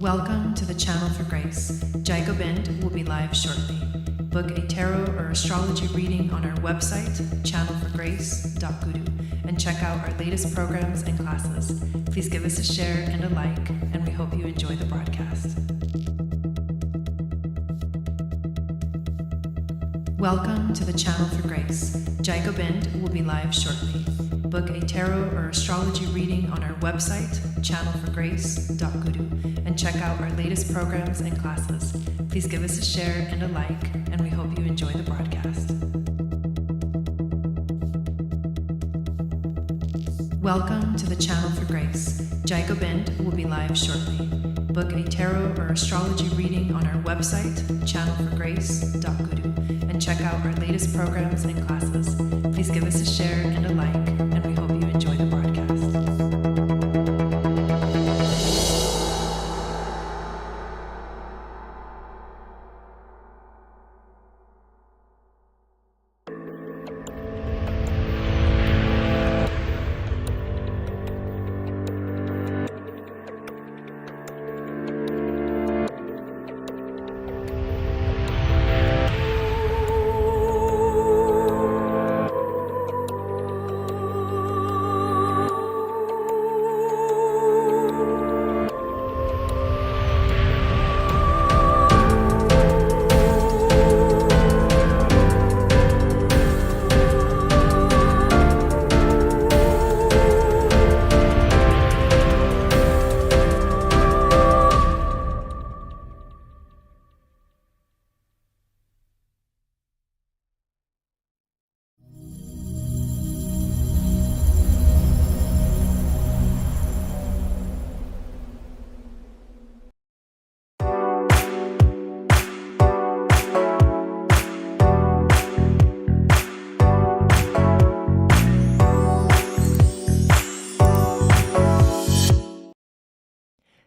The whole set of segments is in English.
Welcome to the Channel for Grace. Gobind will be live shortly. Book a tarot or astrology reading on our website, channelforgrace.guru, and check out our latest programs and classes. Please give us a share and a like, and we hope you enjoy the broadcast. Welcome to the Channel for Grace. Gobind will be live shortly. Book a tarot or astrology reading on our website, channelforgrace.guru, and check out our latest programs and classes. Please give us a share and a like, and we hope you enjoy the broadcast. Welcome to the Channel for Grace. Gobind will be live shortly. Book a tarot or astrology reading on our website, channelforgrace.guru, and check out our latest programs and classes. Please give us a share and a like, and we hope you enjoy the broadcast.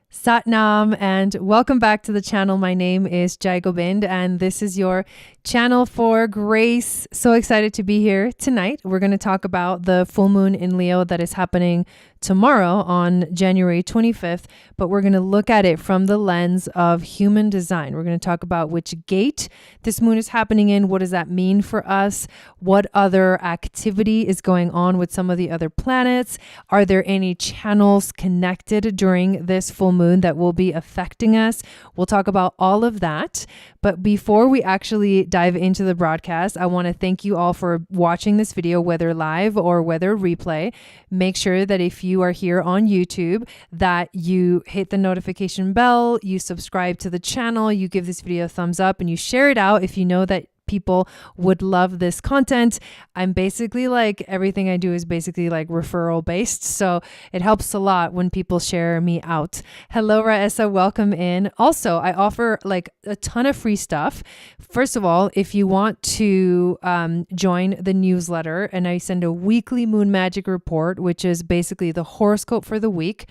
Satnam, and welcome back to the channel. My name is Gobind, and this is your channel for grace. So excited to be here tonight. We're going to talk about the full moon in Leo that is happening tomorrow on January 25th, but we're going to look at it from the lens of human design. We're going to talk about which gate this moon is happening in. What does that mean for us? What other activity is going on with some of the other planets? Are there any channels connected during this full moon that will be affecting us? We'll talk about all of that. But before we actually dive into the broadcast, I want to thank you all for watching this video, whether live or whether replay. Make sure that if you are here on YouTube, that you hit the notification bell, you subscribe to the channel, you give this video a thumbs up, and you share it out if you know that people would love this content. I'm basically everything I do is basically referral based. So it helps a lot when people share me out. Hello, Raessa. Welcome in. Also, I offer a ton of free stuff. First of all, if you want to join the newsletter, and I send a weekly moon magic report, which is basically the horoscope for the week.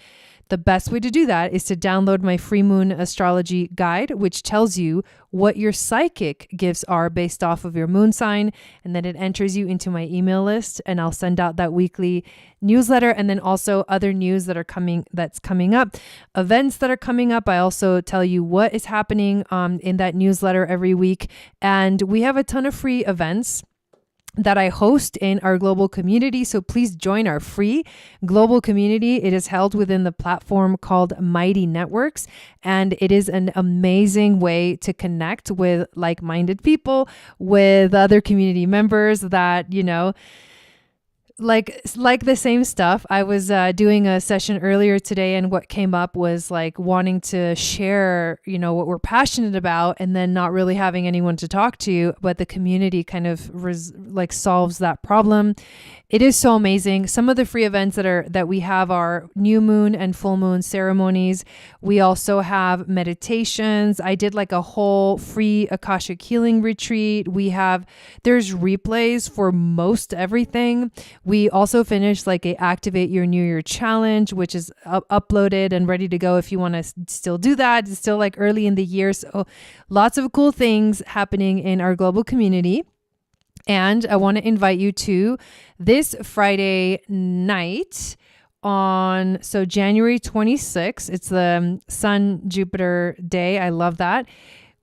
The best way to do that is to download my free moon astrology guide, which tells you what your psychic gifts are based off of your moon sign. And then it enters you into my email list, and I'll send out that weekly newsletter. And then also other news that's coming up, events that are coming up. I also tell you what is happening in that newsletter every week. And we have a ton of free events that I host in our global community. So please join our free global community. It is held within the platform called Mighty Networks, and it is an amazing way to connect with like-minded people, with other community members that, like the same stuff. I was doing a session earlier today, and what came up was wanting to share, what we're passionate about, and then not really having anyone to talk to, but the community kind of solves that problem. It is so amazing. Some of the free events that we have are new moon and full moon ceremonies. We also have meditations. I did a whole free Akashic healing retreat. There's replays for most everything. We also finished a Activate Your New Year challenge, which is uploaded and ready to go if you want to still do that. It's still early in the year. So lots of cool things happening in our global community. And I want to invite you to this Friday night on, so January 26th, it's the Sun Jupiter day. I love that.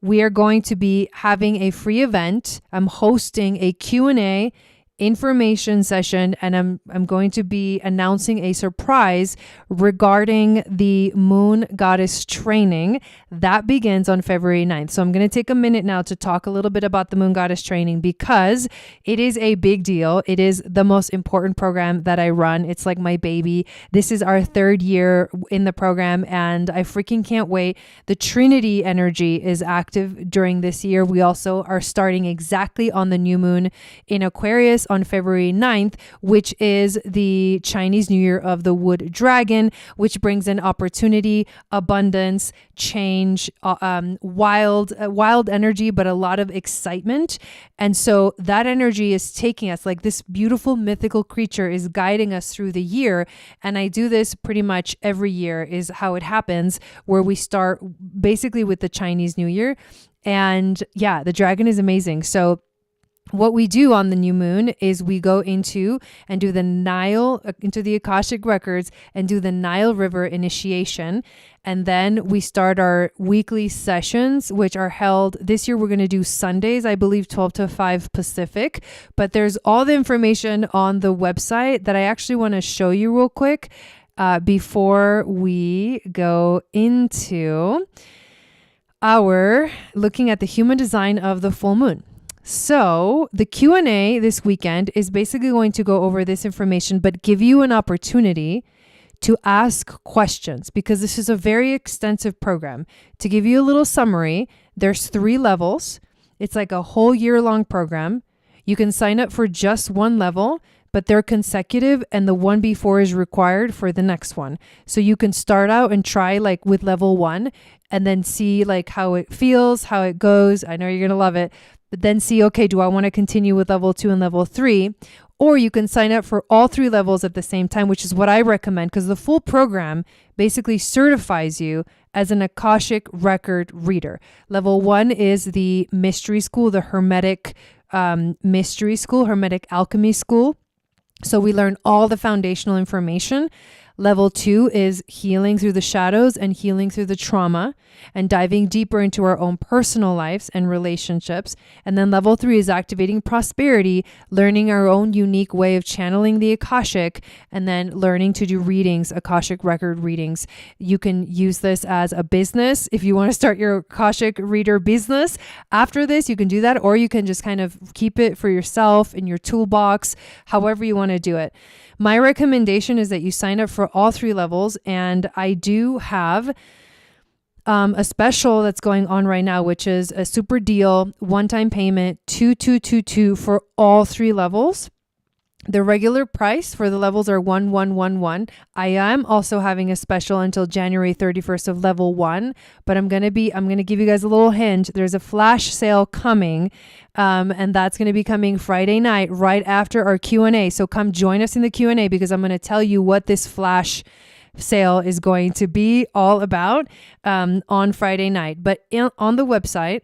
We are going to be having a free event. I'm hosting a Q&A information session, and I'm going to be announcing a surprise regarding the Moon Goddess training that begins on February 9th. So I'm going to take a minute now to talk a little bit about the Moon Goddess training because it is a big deal. It is the most important program that I run. It's like my baby. This is our 3rd year in the program, and I freaking can't wait. The Trinity energy is active during this year. We also are starting exactly on the new moon in Aquarius on February 9th, which is the Chinese New Year of the Wood Dragon, which brings in opportunity, abundance, change, wild energy, but a lot of excitement. And so that energy is taking us, like this beautiful mythical creature is guiding us through the year. And I do this pretty much every year is how it happens, where we start basically with the Chinese New Year. And yeah, the dragon is amazing. So what we do on the new moon is we go into and do the Nile, into the Akashic records and do the Nile River initiation. And then we start our weekly sessions, which are held this year. We're going to do Sundays, I believe 12 to 5 Pacific, but there's all the information on the website that I actually want to show you real quick before we go into our looking at the human design of the full moon. So the Q&A this weekend is basically going to go over this information, but give you an opportunity to ask questions because this is a very extensive program. To give you a little summary, there's 3 levels. It's like a whole year-long program. You can sign up for just one level, but they're consecutive and the one before is required for the next one. So you can start out and try like with level 1 and then see like how it feels, how it goes. I know you're going to love it. But then see, okay, do I want to continue with level 2 and level 3? Or you can sign up for all 3 levels at the same time, which is what I recommend because the full program basically certifies you as an Akashic record reader. Level 1 is the mystery school, the Hermetic mystery school, Hermetic alchemy school. So we learn all the foundational information. Level 2 is healing through the shadows and healing through the trauma and diving deeper into our own personal lives and relationships. And then level 3 is activating prosperity, learning our own unique way of channeling the Akashic, and then learning to do readings, Akashic record readings. You can use this as a business. If you want to start your Akashic reader business after this, you can do that, or you can just kind of keep it for yourself in your toolbox, however you want to do it. My recommendation is that you sign up for all 3 levels, and I do have a special that's going on right now, which is a super deal, one-time payment, 2222 for all 3 levels. The regular price for the levels are 1111. I am also having a special until January 31st of level 1, but I'm going to give you guys a little hint. There's a flash sale coming, and that's going to be coming Friday night right after our Q&A. So come join us in the Q&A because I'm going to tell you what this flash sale is going to be all about on Friday night. But on the website,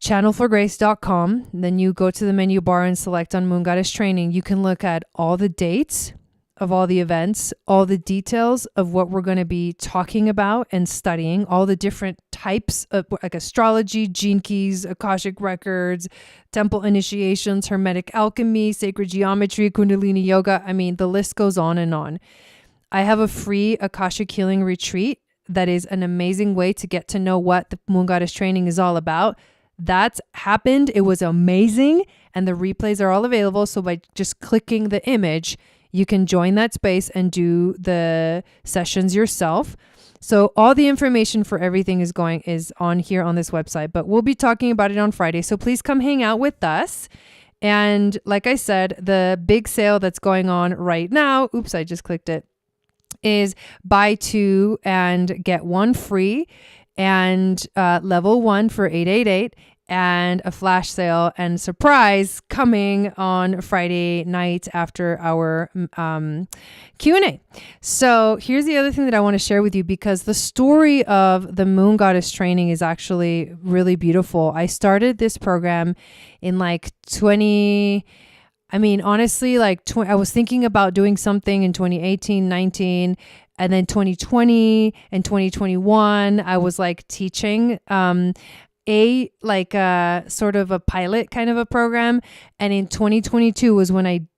channelforgrace.com. Then you go to the menu bar and select on Moon Goddess Training. You can look at all the dates of all the events, all the details of what we're going to be talking about and studying, all the different types of like astrology, gene keys, Akashic records, temple initiations, Hermetic alchemy, sacred geometry, Kundalini yoga. I mean, the list goes on and on. I have a free Akashic healing retreat that is an amazing way to get to know what the Moon Goddess Training is all about. That's happened. It was amazing. And the replays are all available. So by just clicking the image, you can join that space and do the sessions yourself. So all the information for everything is on here on this website, but we'll be talking about it on Friday. So please come hang out with us. And like I said, the big sale that's going on right now, oops, I just clicked it, is buy 2 and get 1 free. And level 1 for 888 and a flash sale and surprise coming on Friday night after our Q&A. So here's the other thing that I want to share with you because the story of the Moon Goddess Training is actually really beautiful. I started this program in like I mean, honestly, like I was thinking about doing something in 2018, 19, and then 2020 and 2021, I was like teaching sort of a pilot kind of a program. And in 2022 was when I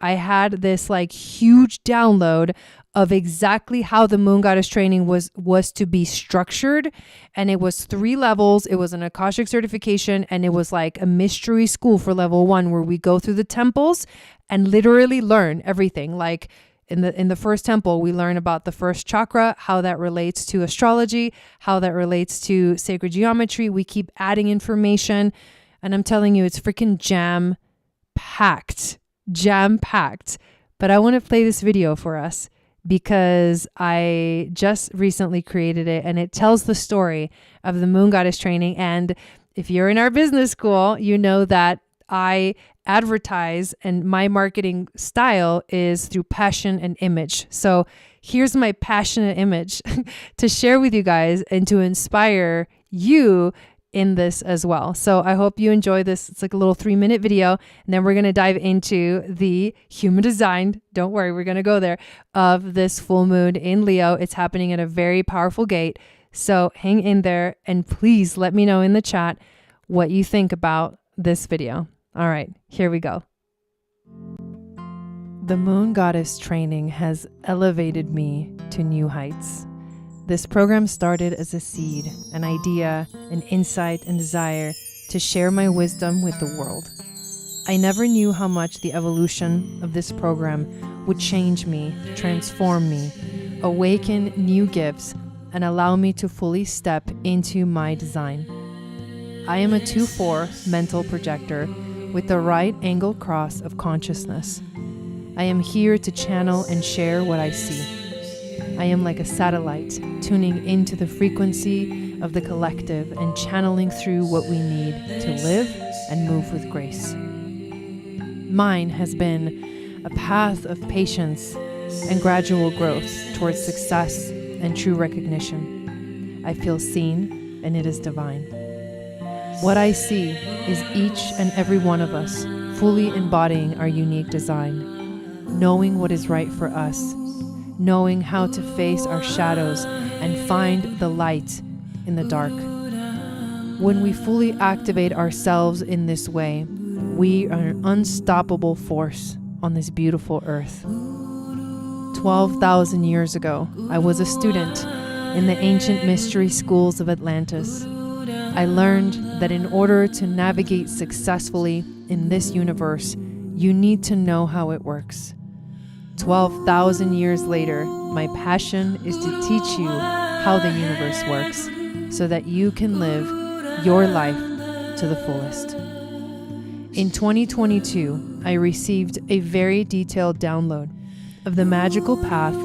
had this like huge download of exactly how the Moon Goddess training was to be structured. And it was 3 levels. It was an Akashic certification, and it was like a mystery school for level 1 where we go through the temples and literally learn everything. Like in the first temple, we learn about the first chakra, how that relates to astrology, how that relates to sacred geometry. We keep adding information, and I'm telling you, it's freaking jam-packed. But I want to play this video for us because I just recently created it, and it tells the story of the Moon Goddess training. And if you're in our business school, you know that I advertise, and my marketing style is through passion and image. So here's my passionate image to share with you guys and to inspire you in this as well. So I hope you enjoy this. It's like a little 3-minute video, and then we're going to dive into the human design. Don't worry, we're going to go there, of this full moon in Leo. It's happening at a very powerful gate. So hang in there, and please let me know in the chat what you think about this video. All right, here we go. The Moon Goddess training has elevated me to new heights. This program started as a seed, an idea, an insight, and desire to share my wisdom with the world. I never knew how much the evolution of this program would change me, transform me, awaken new gifts, and allow me to fully step into my design. I am a 2/4 mental projector with the right angle cross of consciousness. I am here to channel and share what I see. I am like a satellite, tuning into the frequency of the collective and channeling through what we need to live and move with grace. Mine has been a path of patience and gradual growth towards success and true recognition. I feel seen, and it is divine. What I see is each and every one of us fully embodying our unique design, knowing what is right for us, knowing how to face our shadows and find the light in the dark. When we fully activate ourselves in this way, we are an unstoppable force on this beautiful earth. 12,000 years ago, I was a student in the ancient mystery schools of Atlantis. I learned that in order to navigate successfully in this universe, you need to know how it works. 12,000 years later, my passion is to teach you how the universe works so that you can live your life to the fullest. In 2022, I received a very detailed download of the magical path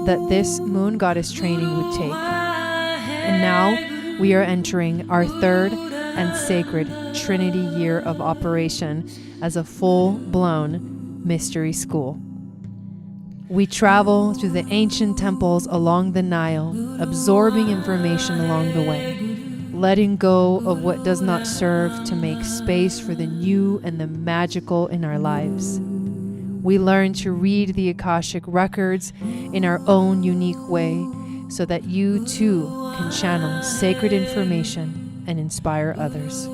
that this Moon Goddess training would take. And now we are entering our 3rd and sacred Trinity year of operation as a full-blown mystery school. We travel through the ancient temples along the Nile, absorbing information along the way, letting go of what does not serve to make space for the new and the magical in our lives. We learn to read the Akashic records in our own unique way so that you too can channel sacred information and inspire others.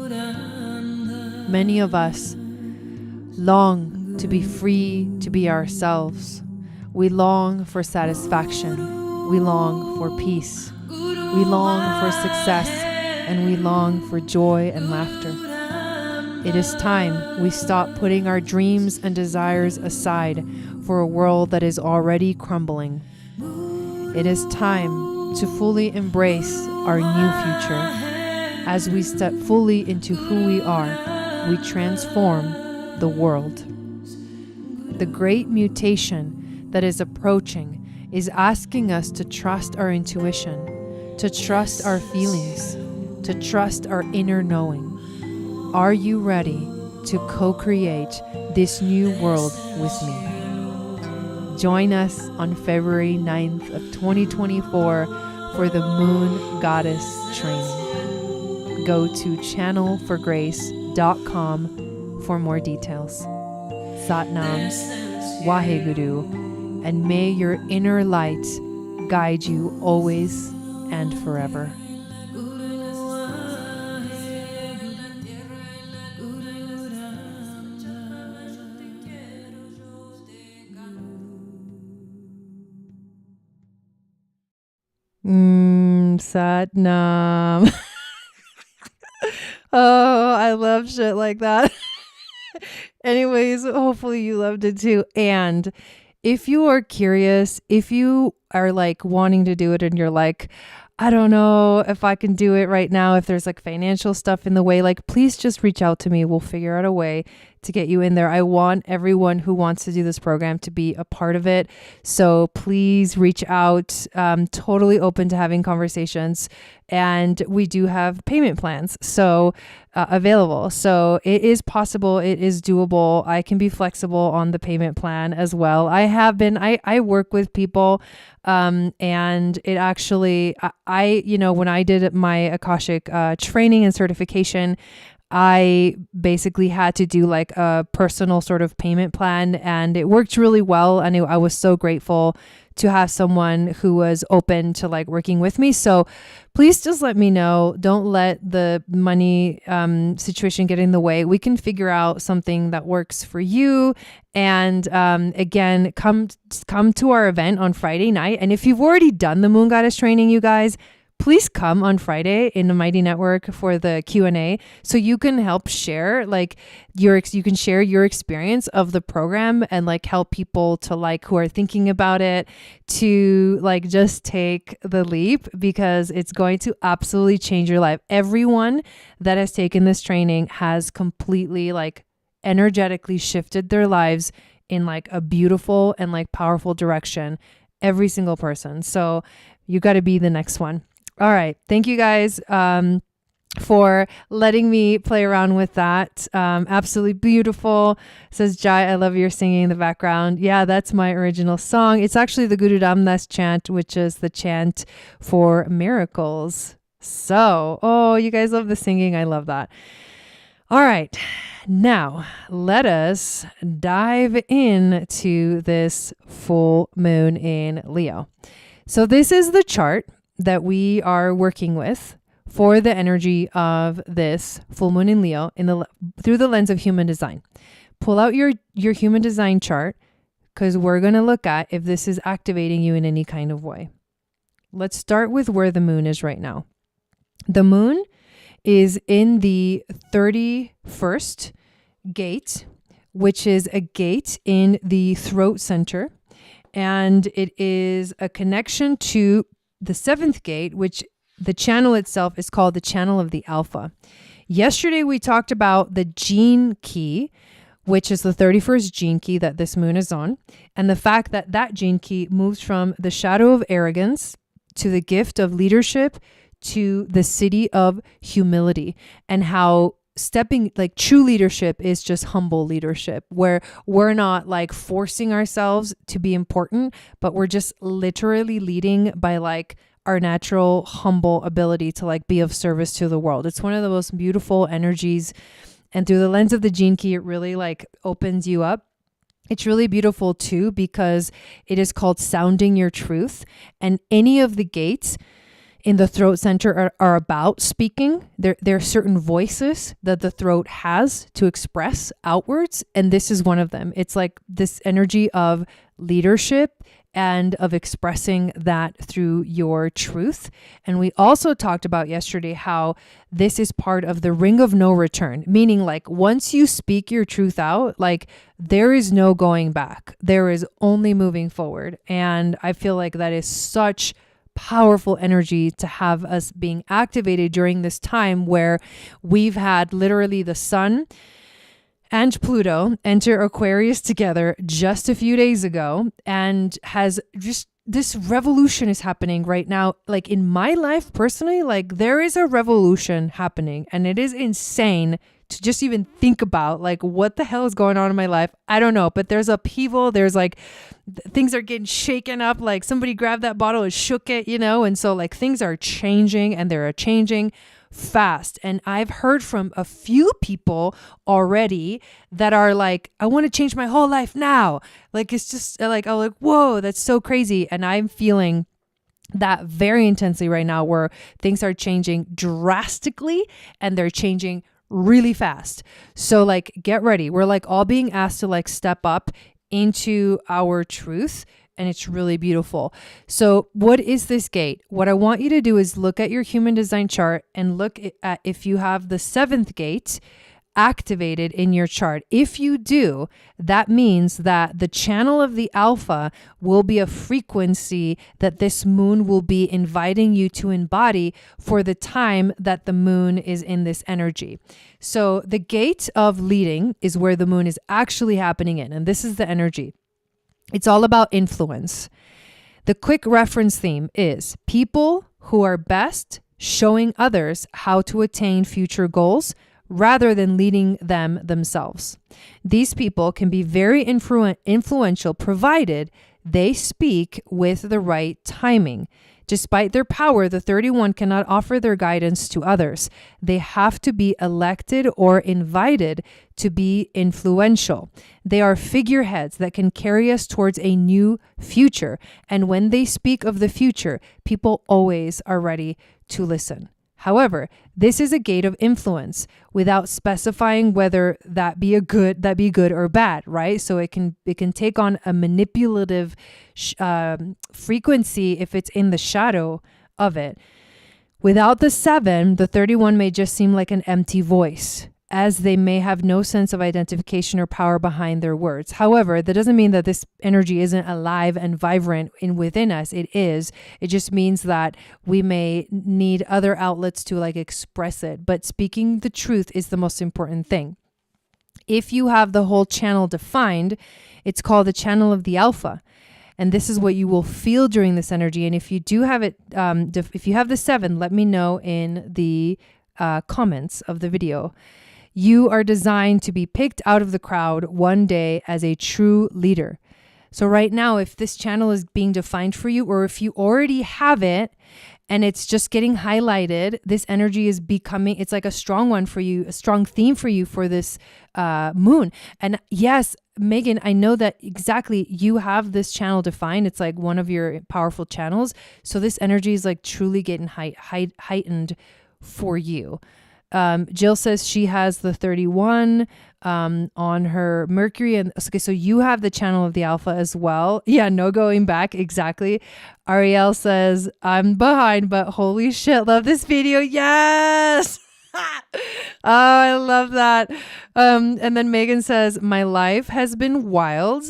Many of us long to be free to be ourselves. We long for satisfaction. We long for peace. We long for success, and we long for joy and laughter. It is time we stop putting our dreams and desires aside for a world that is already crumbling. It is time to fully embrace our new future. As we step fully into who we are, we transform the world. The great mutation that is approaching is asking us to trust our intuition, to trust our feelings, to trust our inner knowing. Are you ready to co-create this new world with me? Join us on February 9th of 2024 for the Moon Goddess training. Go to channelforgrace.com for more details. Satnam, Waheguru, and may your inner light guide you always and forever. Satnam. Oh, I love shit like that. Anyways, hopefully you loved it too. And if you are curious, if you are like wanting to do it and you're like, I don't know if I can do it right now, if there's like financial stuff in the way, like please just reach out to me. We'll figure out a way to get you in there. I want everyone who wants to do this program to be a part of it. So please reach out. Totally open to having conversations. And we do have payment plans available. So it is possible. It is doable. I can be flexible on the payment plan as well. I work with people and it actually, when I did my Akashic training and certification, I basically had to do like a personal sort of payment plan, and it worked really well. And I was so grateful to have someone who was open to like working with me. So please just let me know. Don't let the money situation get in the way. We can figure out something that works for you. And again, come to our event on Friday night. And if you've already done the Moon Goddess training, you guys, please come on Friday in the Mighty Network for the Q&A so you can help share like you can share your experience of the program and like help people to like who are thinking about it to like just take the leap, because it's going to absolutely change your life. Everyone that has taken this training has completely like energetically shifted their lives in like a beautiful and like powerful direction. Every single person. So you got to be the next one. All right. Thank you guys for letting me play around with that. Absolutely beautiful. Says Jai, I love your singing in the background. Yeah, that's my original song. It's actually the Guru Ramdas chant, which is the chant for miracles. So, you guys love the singing. I love that. All right. Now, let us dive into this full moon in Leo. So this is the chart that we are working with for the energy of this full moon in Leo through the lens of human design. Pull out your human design chart, because we're going to look at if this is activating you in any kind of way. Let's start with where the moon is right now. The moon is in the 31st gate, which is a gate in the throat center. And it is a connection to the 7th gate, which the channel itself is called the channel of the Alpha. Yesterday, we talked about the gene key, which is the 31st gene key that this moon is on. And the fact that that gene key moves from the shadow of arrogance to the gift of leadership to the city of humility, and how stepping like true leadership is just humble leadership, where we're not like forcing ourselves to be important, but we're just literally leading by like our natural humble ability to like be of service to the world. It's one of the most beautiful energies. And through the lens of the gene key, it really like opens you up. It's really beautiful too, because it is called sounding your truth. And any of the gates in the throat center are about speaking. There are certain voices that the throat has to express outwards. And this is one of them. It's like this energy of leadership and of expressing that through your truth. And we also talked about yesterday how this is part of the ring of no return, meaning like once you speak your truth out, like there is no going back. There is only moving forward. And I feel like that is such powerful energy to have us being activated during this time where we've had literally the sun and Pluto enter Aquarius together just a few days ago, and has just this revolution is happening right now. Like in my life personally, like there is a revolution happening, and it is insane to just even think about like what the hell is going on in my life. I don't know, but there's upheaval. There's like things are getting shaken up. Like somebody grabbed that bottle and shook it, and so like things are changing, and they're changing fast. And I've heard from a few people already that are like, I want to change my whole life now. Like, it's just like, I'm like, whoa, that's so crazy. And I'm feeling that very intensely right now, where things are changing drastically and they're changing really fast. So like, get ready. We're like all being asked to like step up into our truth. And it's really beautiful. So what is this gate? What I want you to do is look at your human design chart and look at if you have the 7th gate activated in your chart. If you do, that means that the channel of the alpha will be a frequency that this moon will be inviting you to embody for the time that the moon is in this energy. So the gate of leading is where the moon is actually happening in, and this is the energy. It's all about influence. The quick reference theme is people who are best showing others how to attain future goals rather than leading them themselves. These people can be very influential provided they speak with the right timing. Despite their power, the 31 cannot offer their guidance to others. They have to be elected or invited to be influential. They are figureheads that can carry us towards a new future. And when they speak of the future, people always are ready to listen. However, this is a gate of influence without specifying whether that be good or bad, right? So it can take on a manipulative frequency if it's in the shadow of it. Without the 7, the 31 may just seem like an empty voice, as they may have no sense of identification or power behind their words. However, that doesn't mean that this energy isn't alive and vibrant within us. It is. It just means that we may need other outlets to like express it. But speaking the truth is the most important thing. If you have the whole channel defined, it's called the channel of the alpha. And this is what you will feel during this energy. And if you do have it, if you have the 7, let me know in the comments of the video. You are designed to be picked out of the crowd one day as a true leader. So right now, if this channel is being defined for you, or if you already have it and it's just getting highlighted, this energy is becoming, it's like a strong one for you, a strong theme for you for this moon. And yes, Megan, I know that exactly you have this channel defined. It's like one of your powerful channels. So this energy is like truly getting heightened for you. Jill says she has the 31 on her Mercury. And okay, so you have the channel of the alpha as well. Yeah, no going back. Exactly. Ariel says, I'm behind, but holy shit, love this video. Yes. Oh, I love that. And then Megan says, my life has been wild.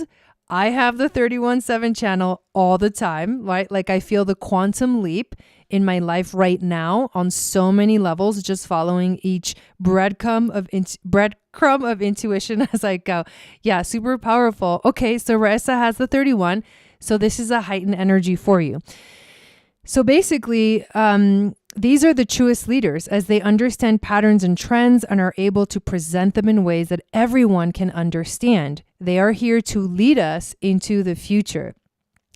I have the 31/7 channel all the time, right? Like I feel the quantum leap in my life right now on so many levels, just following each breadcrumb of intuition as I go. Yeah, super powerful. Okay, so Raissa has the 31. So this is a heightened energy for you. So basically, these are the truest leaders as they understand patterns and trends and are able to present them in ways that everyone can understand. They are here to lead us into the future.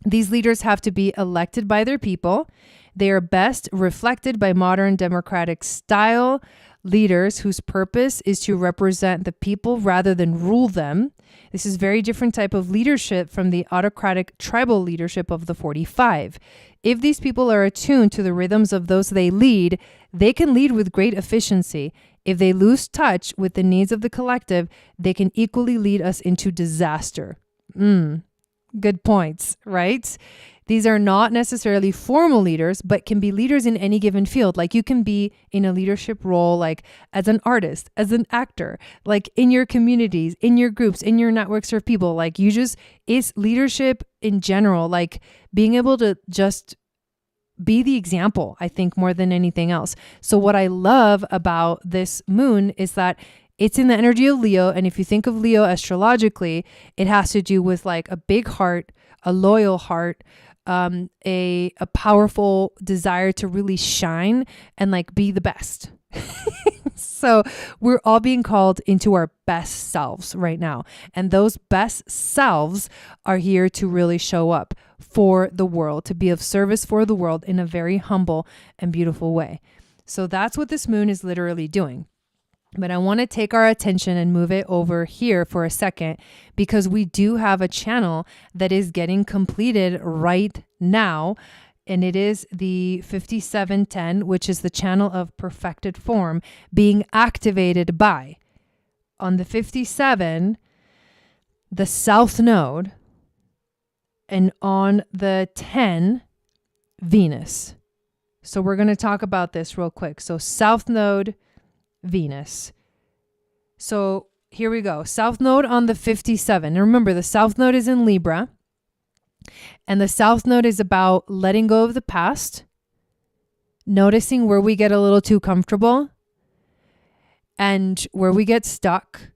These leaders have to be elected by their people. They are best reflected by modern democratic style leaders whose purpose is to represent the people rather than rule them. This is very different type of leadership from the autocratic tribal leadership of the 45. If these people are attuned to the rhythms of those they lead, they can lead with great efficiency. If they lose touch with the needs of the collective, they can equally lead us into disaster. Good points, right? These are not necessarily formal leaders, but can be leaders in any given field. Like you can be in a leadership role, like as an artist, as an actor, like in your communities, in your groups, in your networks of people. Like it's leadership in general, like being able to just be the example, I think, more than anything else. So what I love about this moon is that it's in the energy of Leo. And if you think of Leo astrologically, it has to do with like a big heart, a loyal heart, a powerful desire to really shine and like be the best. So we're all being called into our best selves right now. And those best selves are here to really show up for the world, to be of service for the world in a very humble and beautiful way. So that's what this moon is literally doing. But I want to take our attention and move it over here for a second, because we do have a channel that is getting completed right now. And it is the 5710, which is the channel of perfected form being activated by, on the 57, the South Node, and on the 10, Venus. So we're going to talk about this real quick. So South Node, Venus. So here we go. South Node on the 57. And remember, the South Node is in Libra. And the South Node is about letting go of the past, noticing where we get a little too comfortable and where we get stuck,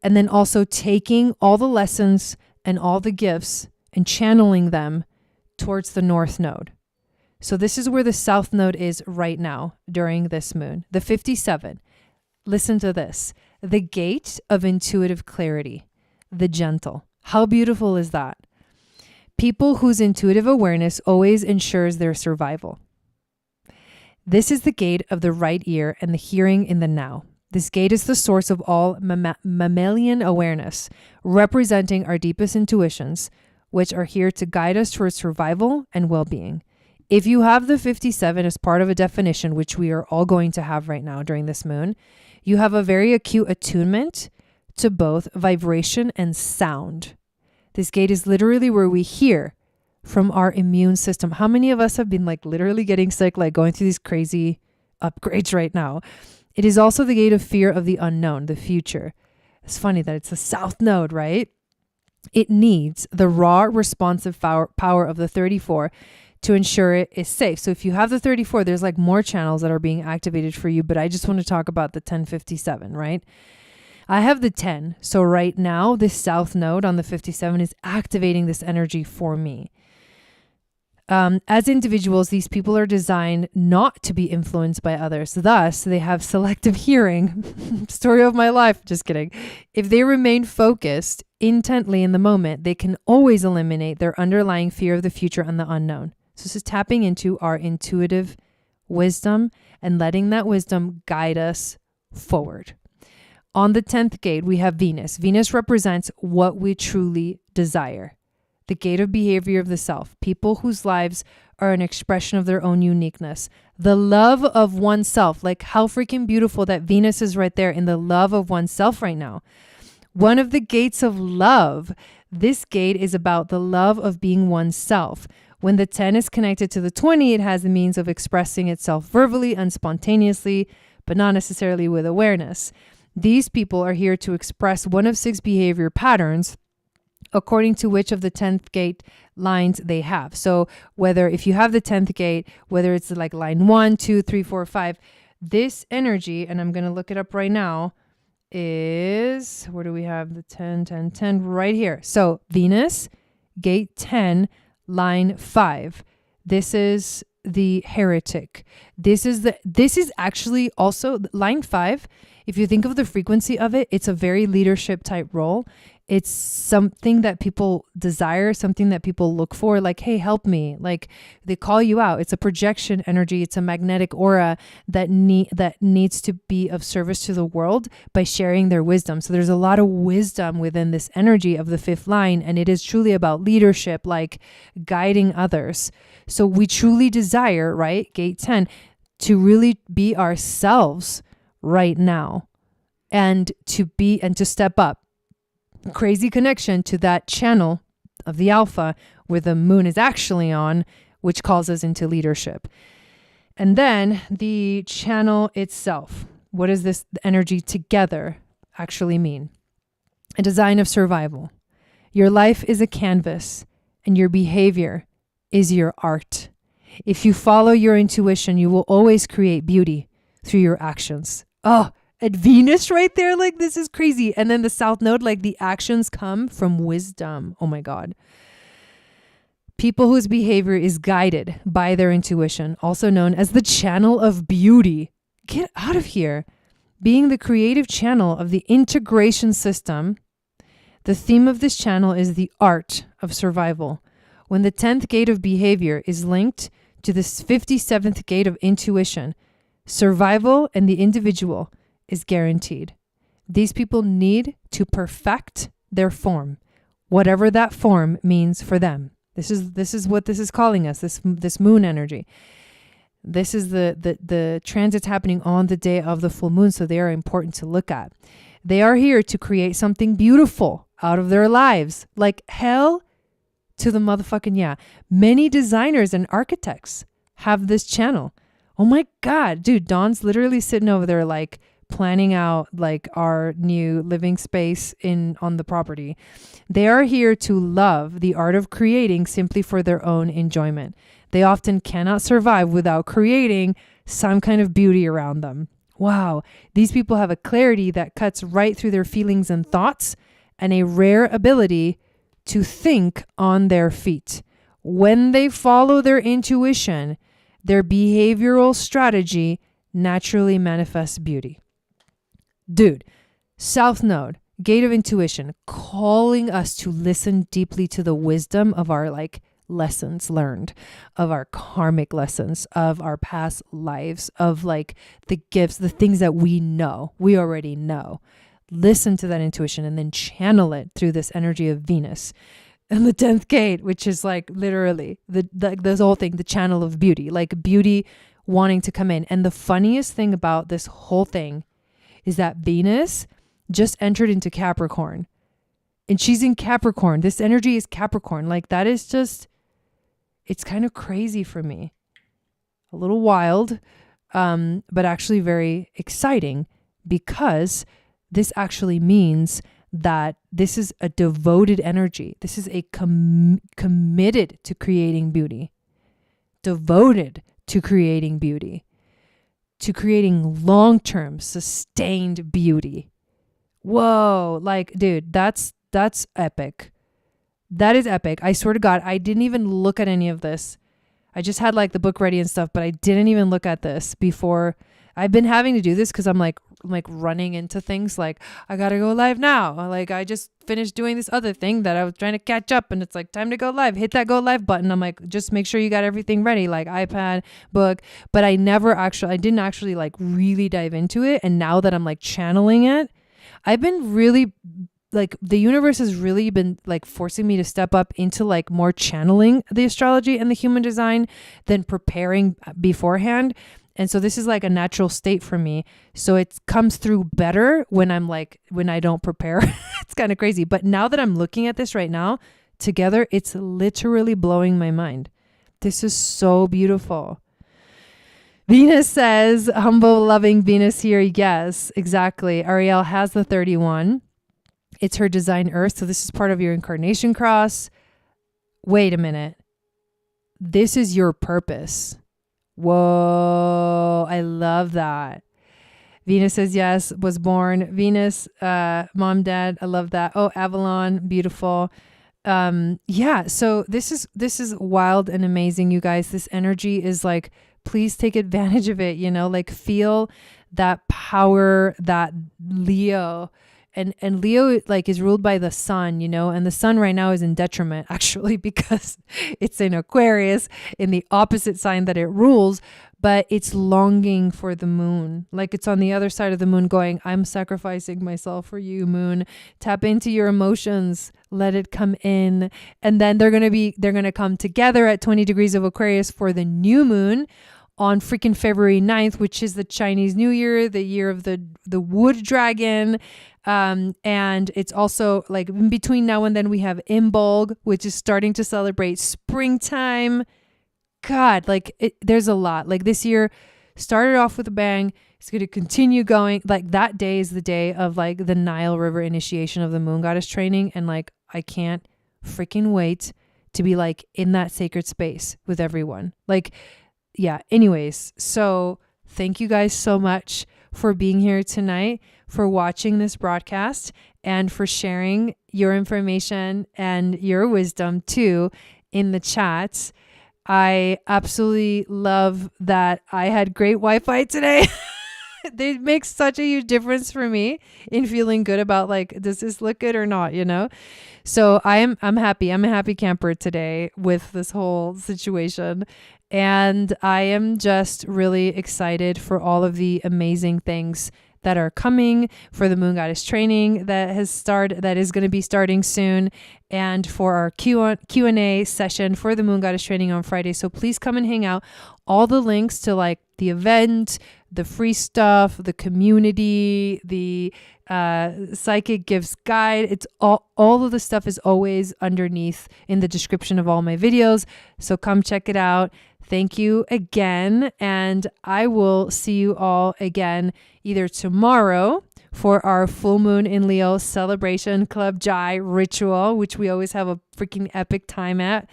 and then also taking all the lessons and all the gifts and channeling them towards the North Node. So this is where the South Node is right now during this moon. The 57. Listen to this. The gate of intuitive clarity, the gentle. How beautiful is that? People whose intuitive awareness always ensures their survival. This is the gate of the right ear and the hearing in the now. This gate is the source of all mammalian awareness, representing our deepest intuitions, which are here to guide us towards survival and well-being. If you have the 57 as part of a definition, which we are all going to have right now during this moon, you have a very acute attunement to both vibration and sound. This gate is literally where we hear from our immune system. How many of us have been like literally getting sick, like going through these crazy upgrades right now? It is also the gate of fear of the unknown, the future. It's funny that it's the South Node, right? It needs the raw responsive power of the 34 to ensure it is safe. So if you have the 34, there's like more channels that are being activated for you, but I just want to talk about the 1057, right? I have the 10. So right now, this South Node on the 57 is activating this energy for me. As individuals, these people are designed not to be influenced by others. Thus, they have selective hearing. Story of my life. Just kidding. If they remain focused intently in the moment, they can always eliminate their underlying fear of the future and the unknown. So this is tapping into our intuitive wisdom and letting that wisdom guide us forward. On the 10th gate, we have Venus. Venus represents what we truly desire. The gate of behavior of the self. People whose lives are an expression of their own uniqueness. The love of oneself. Like how freaking beautiful that Venus is right there in the love of oneself right now. One of the gates of love. This gate is about the love of being oneself. When the 10 is connected to the 20, it has the means of expressing itself verbally and spontaneously, but not necessarily with awareness. These people are here to express one of 6 behavior patterns according to which of the 10th gate lines they have. So whether if you have the 10th gate, whether it's like line 1, 2, 3, 4, 5, this energy, and I'm going to look it up right now, is, where do we have the 10, 10, 10? Right here. So Venus, gate 10, line 5. This is the heretic. This is actually also line 5. If you think of the frequency of it, it's a very leadership type role. It's something that people desire, something that people look for, like, hey, help me. Like they call you out. It's a projection energy. It's a magnetic aura that needs to be of service to the world by sharing their wisdom. So there's a lot of wisdom within this energy of the 5th line. And it is truly about leadership, like guiding others. So we truly desire, right? Gate 10, to really be ourselves right now and to step up. Crazy connection to that channel of the alpha where the moon is actually on, which calls us into leadership. And then the channel itself. What does this energy together actually mean? A design of survival. Your life is a canvas and your behavior is your art. If you follow your intuition, you will always create beauty through your actions. Oh, at Venus right there, like this is crazy. And then the South Node, like the actions come from wisdom. Oh my God. People whose behavior is guided by their intuition, also known as the channel of beauty. Get out of here. Being the creative channel of the integration system, the theme of this channel is the art of survival. When the 10th gate of behavior is linked to the 57th gate of intuition, Survival and the individual is guaranteed. These people need to perfect their form, whatever that form means for them. This is what this is calling us, this moon energy. This is the transits happening on the day of the full moon, so they are important to look at. They are here to create something beautiful out of their lives. Like hell to the motherfucking yeah. Many designers and architects have this channel. Oh my God, dude, Dawn's literally sitting over there like planning out like our new living space on the property. They are here to love the art of creating simply for their own enjoyment. They often cannot survive without creating some kind of beauty around them. Wow, these people have a clarity that cuts right through their feelings and thoughts, and a rare ability to think on their feet. When they follow their intuition, their behavioral strategy naturally manifests beauty. Dude, South Node, gate of intuition, calling us to listen deeply to the wisdom of our like lessons learned, of our karmic lessons, of our past lives, of like the gifts, the things that we already know. Listen to that intuition and then channel it through this energy of Venus. And the 10th gate, which is like literally this whole thing, the channel of beauty, like beauty wanting to come in. And the funniest thing about this whole thing is that Venus just entered into Capricorn, and she's in Capricorn. This energy is Capricorn. Like that is just, it's kind of crazy for me. A little wild, but actually very exciting, because this actually means that this is a devoted energy. This is a committed to creating beauty, devoted to creating beauty, to creating long-term sustained beauty. Whoa, like, dude, that's epic. That is epic. I swear to God, I didn't even look at any of this. I just had like the book ready and stuff, but I didn't even look at this before. I've been having to do this because I'm like running into things like, I gotta go live now. Like I just finished doing this other thing that I was trying to catch up, and it's like time to go live. Hit that go live button. I'm like, just make sure you got everything ready, like iPad, book. But I didn't actually like really dive into it. And now that I'm like channeling it, I've been really like, the universe has really been like forcing me to step up into like more channeling the astrology and the human design than preparing beforehand. And so this is like a natural state for me. So it comes through better when I don't prepare. It's kind of crazy. But now that I'm looking at this right now together, it's literally blowing my mind. This is so beautiful. Venus says, humble, loving Venus here. Yes, exactly. Ariel has the 31. It's her design Earth. So this is part of your incarnation cross. Wait a minute. This is your purpose. Whoa, I love that. Venus says, yes, was born. Venus, mom, dad, I love that. Oh, Avalon, beautiful. Yeah, so this is wild and amazing, you guys. This energy is like, please take advantage of it, like feel that power, that Leo. And Leo like is ruled by the sun, and the sun right now is in detriment actually, because it's in Aquarius in the opposite sign that it rules, but it's longing for the moon. Like it's on the other side of the moon going, I'm sacrificing myself for you, moon. Tap into your emotions, let it come in. And then they're going to come together at 20 degrees of Aquarius for the new moon on freaking February 9th, which is the Chinese New Year, the year of the wood dragon. And it's also like in between now and then we have Imbolg, which is starting to celebrate springtime. God, like there's a lot. Like this year started off with a bang. It's going to continue going. Like that day is the day of like the Nile River initiation of the moon goddess training. And like, I can't freaking wait to be like in that sacred space with everyone. Like, yeah, anyways, so thank you guys so much for being here tonight, for watching this broadcast, and for sharing your information and your wisdom too in the chats. I absolutely love that I had great Wi-Fi today. It makes such a huge difference for me in feeling good about like, does this look good or not, So I'm happy. I'm a happy camper today with this whole situation. And I am just really excited for all of the amazing things that are coming, for the Moon Goddess training that is going to be starting soon, and for our Q&A session for the Moon Goddess training on Friday. So please come and hang out. All the links to like the event, the free stuff, the community, the psychic gifts guide, it's all of the stuff is always underneath in the description of all my videos. So come check it out. Thank you again. And I will see you all again either tomorrow for our full moon in Leo celebration Club Jai ritual, which we always have a freaking epic time at.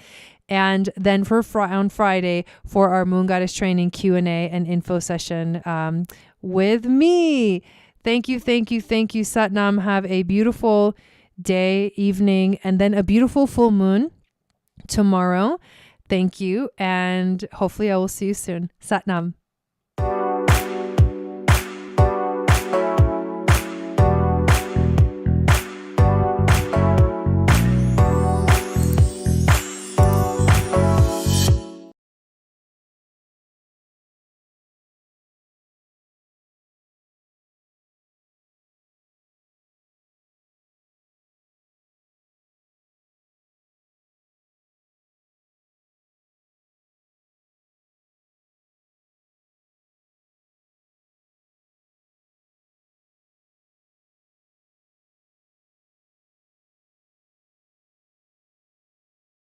And then on Friday for our Moon Goddess training Q&A and info session with me. Thank you, thank you, thank you, Satnam. Have a beautiful day, evening, and then a beautiful full moon tomorrow. Thank you. And hopefully I will see you soon. Satnam.